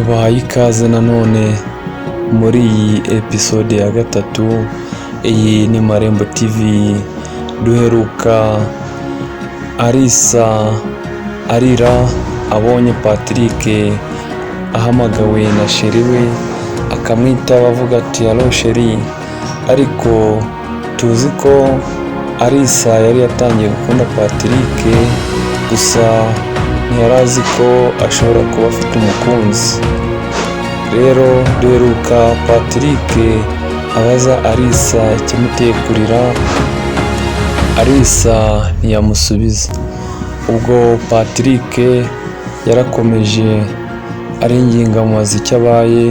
tubahaye ikaze nanone muri iyi episode ya gatatu. Iyi ni Marembo TV. Duheruka Alisa arira abonye Patrick ahamagawe na sheri we, akamwitaba avuga ati "Hello sheri", ariko tuzi ko Alisa yari yatangiye gukunda Patrick, gusa ntiyari azi ko ashobora kuba afite umukunzi. Rero duheruka Patrick abaza Alisa ikimuteye kurira, Alisa ntiyamusubiza. Ubwo Patrick yarakomeje aringinga mubaza icyo abaye.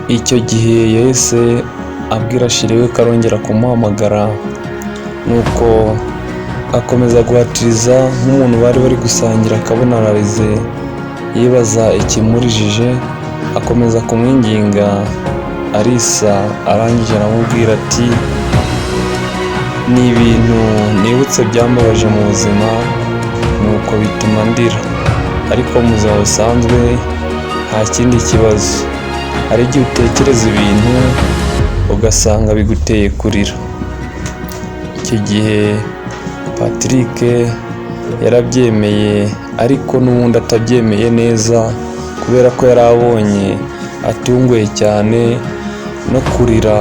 Icyo gihe yahise abwira sheri we ko arongera kumuhamagara, nuko akomeza guhatiriza nk'umuntu bari gusangira akabonararize, yibaza ikimurijije, akomeza kumwinginga. Alisa arangije aramubwira ati "Ni ibintu nibutse byambabaje mu buzima, nuko bituma ndira, ariko mu buzima busanzwe nta kindi kibazo. Hari igihe utekereza ibintu ugasanga biguteye kurira." Icyo gihe Patrick yarabyemeye, ariko n'ubundi atabyemeye neza, kubera ko yari abonye atunguye cyane no kurira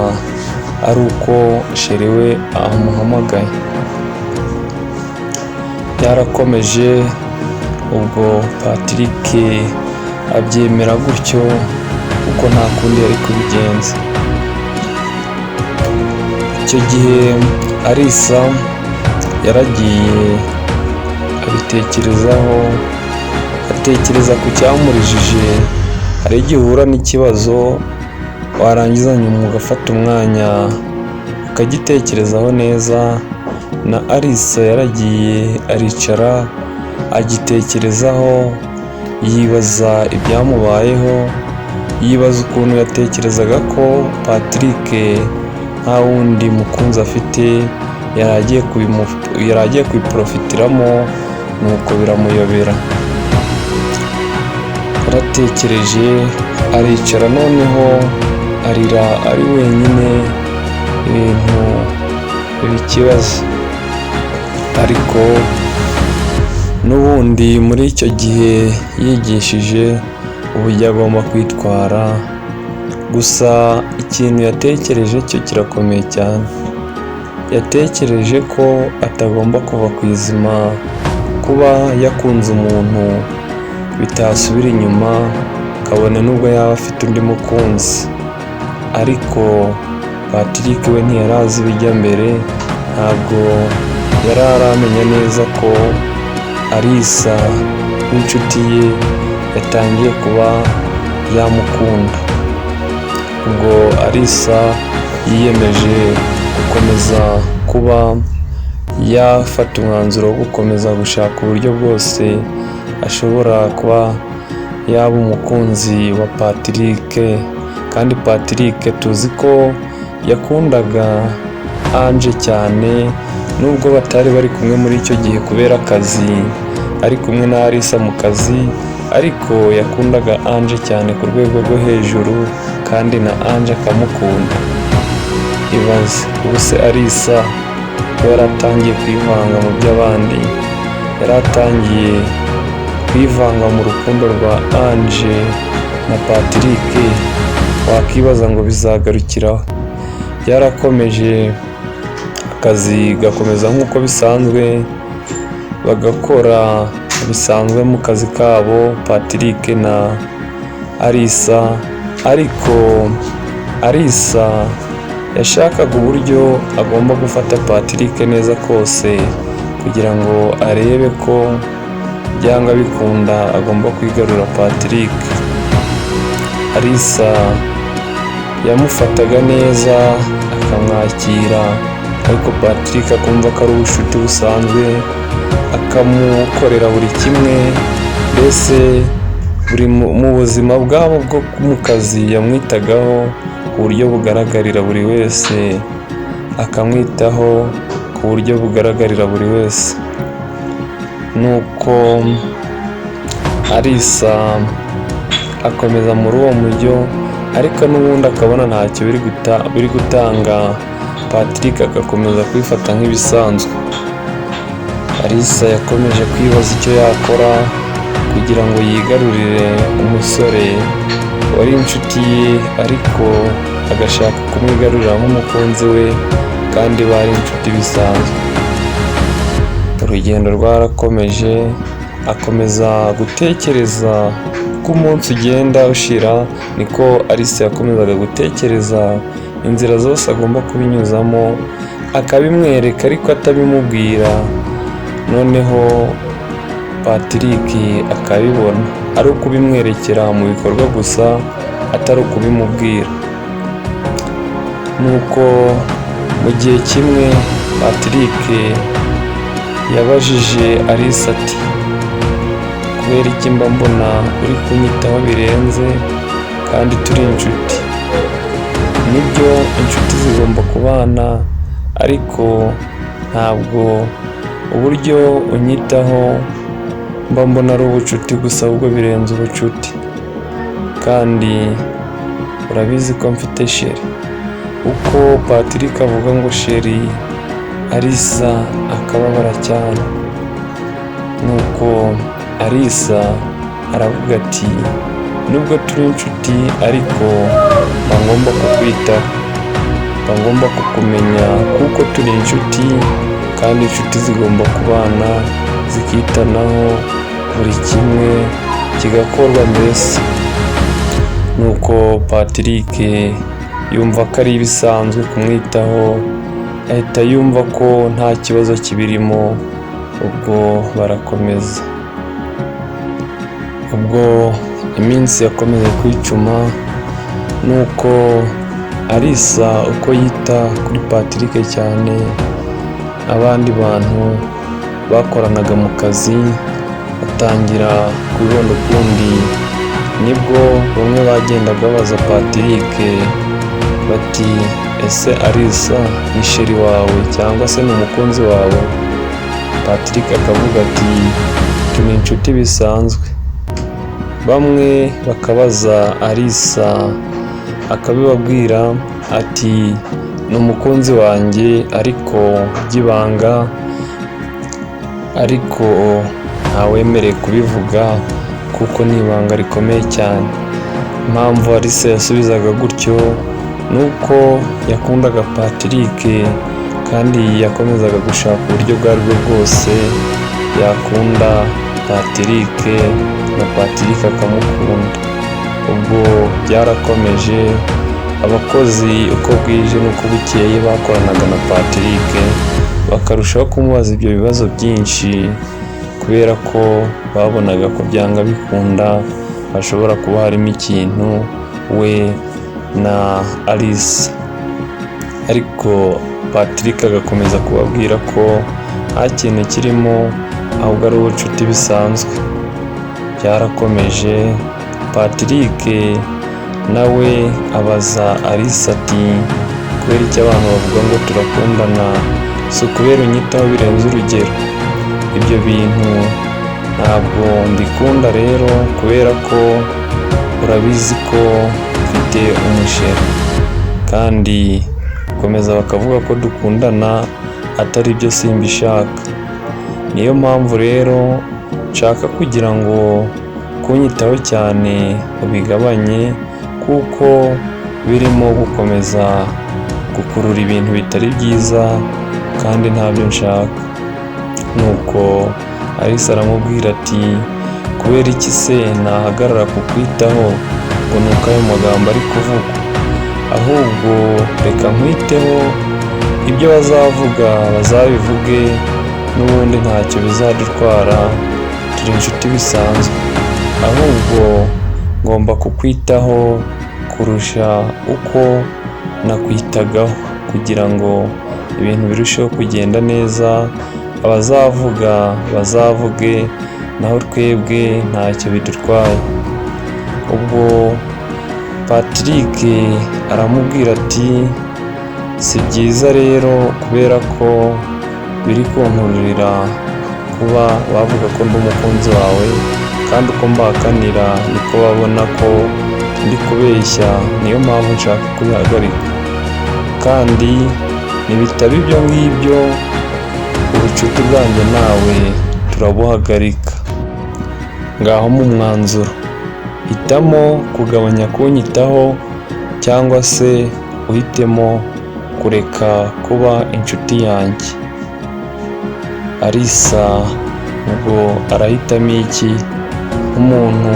ari uko sheri we amuhamagaye. Byarakomeje, ubwo Patrick abyemera gutyo kuko nta kundi yari kubigenza. Icyo gihe Alisa yaragiye abitekerezaho, atekereza ku cyamurijije. Hari igihe uhura n'ikibazo warangiza nyuma ugafata umwanya ukagitekerezaho neza. Na Alisa yaragiye aricara agitekerezaho, yibaza ibyamubayeho, yibaza ukuntu yatekerezaga ko Patrick nta wundi mukunzi afite, yari agiye kubiprofitiramo, nuko biramuyobera. Yaratekereje aricara, noneho arira ari wenyine, ibintu biba ikibazo. Ariko n'ubundi muri icyo gihe yigishije uburyo agomba kwitwara, gusa ikintu yatekereje cyo kirakomeye cyane. Yatekereje ko atagomba kuva ku izima, kuba yakunze umuntu bitasubira inyuma, kabone nubwo yaba afite undi mukunzi. Ariko Patrick we ntiyari azi ibijya mbere, ntabwo yari aramenya neza ko Alisa n'inshuti ye yatangiye kuba yamukunda. Ubwo Alisa yiyemeje gukomeza kuba yafata umwanzuro wo gukomeza gushaka uburyo bwose ashobora kuba yaba umukunzi wa Patrick. Kandi Patrick tuzi ko yakundaga Ange cyane, nubwo batari bari kumwe muri icyo gihe kubera akazi, ari kumwe na Alisa mu kazi, ariko yakundaga Ange cyane ku rwego rwo hejuru, kandi na Ange akamukunda. Ibaze ubu se Alisa yari atangiye kwivanga mu by'abandi, yari atangiye kwivanga mu rukundo rwa Ange na Patrick, wakibaza ngo bizagarukiraho. Byarakomeje, akazi gakomeza nk'uko bisanzwe, bagakora bisanzwe mu kazi kabo Patrick na Alisa. Ariko Alisa yashakaga uburyo agomba gufata Patrick neza kose, kugira ngo arebe ko byanga bikunda agomba kwigarura Patrick. Alisa yamufataga neza akamwakira, ariko Patrick akumva ko ari ubucuti busanzwe, akamukorera buri kimwe. Mbese mu buzima bwabo bwo mu kazi yamwitagaho ku buryo bugaragarira buri wese, akamwitaho ku buryo bugaragarira buri wese. Nuko Alisa akomeza muri uwo mujyo, ariko n'ubundi akabona ntacyo biri gutanga. Patrick agakomeza kwifata nk'ibisanzwe. Alisa yakomeje kwibaza icyo yakora kugira ngo yigarurire umusore wari inshuti ye, ariko agashaka kumwigarurira nk'umukunzi we kandi bari inshuti bisanzwe. Urugendo rwarakomeje, akomeza gutekereza. Uko umunsi ugenda ushira niko Alisa yakomezaga gutekereza inzira zose agomba kubinyuzamo, akabimwereka ariko atabimubwira. Noneho Patrick akabibona, ari ukubimwerekera mu bikorwa gusa atari ukubimubwira. Nuko mu gihe kimwe Patrick yabajije Alisa ati, kubera iki mba mbona uri kunyitaho birenze kandi turi inshuti? Nibyo inshuti zigomba kubana, ariko ntabwo uburyo unyitaho mba mbona ari ubucuti gusa, ahubwo birenze ubucuti. Kandi urabizi ko mfite sheri. Uko Patrick avuga ngo sheri, Alisa akababara cyane. Nuko Alisa aravuga ati, nubwo turi inshuti ariko mba ngomba kukwitaho, mba ngomba kukumenya kuko turi inshuti, kandi inshuti zigomba kubana zikitanaho, buri kimwe kigakorwa mbese. Nuko Patrick yumva ko ari ibisanzwe kumwitaho, ahita yumva ko nta kibazo kibirimo. Ubwo barakomeza. Ubwo iminsi yakomeje kwicuma, nuko Alisa uko yita kuri Patrick cyane, abandi bantu bakoranaga mu kazi batangira kubibona ukundi. Nibwo bamwe bagendaga babaza Patrick bati, ese Alisa ni sheri wawe cyangwa se ni umukunzi wawe? Patrick akavuga ati, turi inshuti bisanzwe. Bamwe bakabaza Alisa, akabibabwira ati, ni umukunzi wanjye ariko by'ibanga, ariko ntawemerewe kubivuga kuko ni ibanga rikomeye cyane. Impamvu Alisa yasubizaga gutyo nuko yakundaga Patrick, kandi yakomezaga gushaka uburyo ubwo ari bwo bwose yakunda Patrick na Patrick akamukunda. Ubwo byarakomeje, abakozi uko bwije n'uko bukeye bakoranaga na Patrick bakarushaho kumubaza ibyo bibazo byinshi, kubera ko babonaga ko byanga bikunda hashobora kuba harimo ikintu we na Alisa. Ariko Patrick agakomeza kubabwira ko nta kintu kirimo, ahubwo ari ubucuti bisanzwe. Byarakomeje, Patrick nawe abaza Alisa ati, kubera icyo abantu bavuga ngo turakundana, si ukubera unyitaho birenze urugero? Ibyo bintu ntabwo mbikunda rero, kubera ko urabizi ko mfite umusheri, kandi gukomeza bakavuga ko dukundana atari byo simbishaka. Niyo mpamvu rero nshaka kugira ngo kunyitaho cyane ubigabanye, kuko birimo gukomeza gukurura ibintu bitari byiza kandi ntabyo nshaka. Nuko Alisa aramubwira ati, kubera iki se nahagarara kukwitaho ngo nuko ayo magambo ari kuvuga? Ahubwo reka nkwiteho, ibyo bazavuga bazabivuge, n'ubundi ntacyo bizadutwara, turi inshuti bisanzwe. Ahubwo ngomba kukwitaho kurusha uko nakwitagaho, kugira ngo ibintu birusheho kugenda neza. Abazavuga bazavuge, naho twebwe ntacyo bidutwaye. Ubwo Patrick aramubwira ati, si byiza rero, kubera ko biri kunkururira kuba bavuga ko ndi umukunzi wawe kandi uko mbahakanira niko babona ko ndi kubeshya, niyo mpamvu nshaka kubihagarika. Kandi nibitaba ibyo ngibyo ubucuti bwanjye nawe turabuhagarika. Ngaho mu mwanzuro, hitamo kugabanya kunyitaho cyangwa se uhitemo kureka kuba inshuti yanjye. Alisa ubwo arahitamo iki nk'umuntu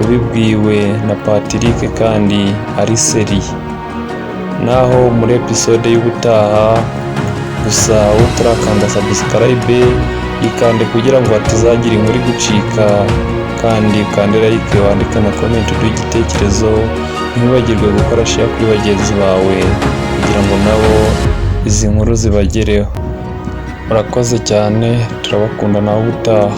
ubibwiwe na Patrick kandi ari seriye? Naho muri episode y'ubutaha, gusa utarakanda subscribe yikande kugira ngo hatazagira inkuru igucika, kandi ukande like, wandike na comment uduhe igitekerezo, ntiwibagirwe gukora share kuri bagenzi bawe kugira ngo nabo izi nkuru zibagereho. Murakoze cyane, turabakunda nawe ubutaha.